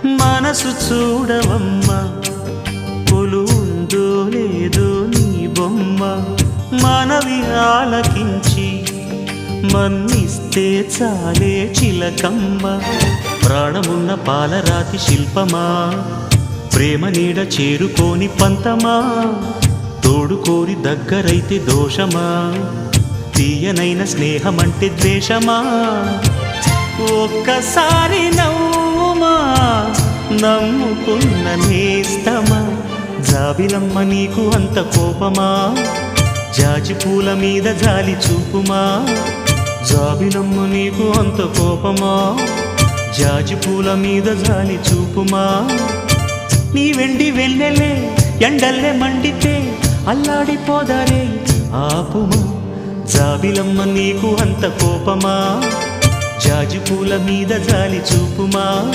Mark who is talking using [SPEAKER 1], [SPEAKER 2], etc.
[SPEAKER 1] మనసు చూడవమ్మా, కొలువుందో లేదో నీ బొమ్మ. మనవి ఆలకించి మన్నిస్తే చాలే చిలకమ్మ. ప్రాణమున్న పాలరాతి శిల్పమా, ప్రేమ నీడ చేరుకోని పంతమా. తోడుకోరి దగ్గరైతే దోషమా, తీయనైన స్నేహమంటే ద్వేషమా. ఒక్కసారి నవ్వుమా, నమ్ముకున్న నేస్తమా. జాబిలమ్మ నీకు అంత కోపమా, జాజి పూల మీద జాలి చూపుమా. జాబిలమ్మ నీకు అంత కోపమా, జాజి పూల మీద జాలి చూపుమా. నీ వెండి వెళ్ళలే ఎండల్లే మండితే అల్లాడిపోదారే ఆపుమా. జాబిలమ్మ నీకు అంత కోపమా, జాజి పూల మీద జాలి చూపుమా.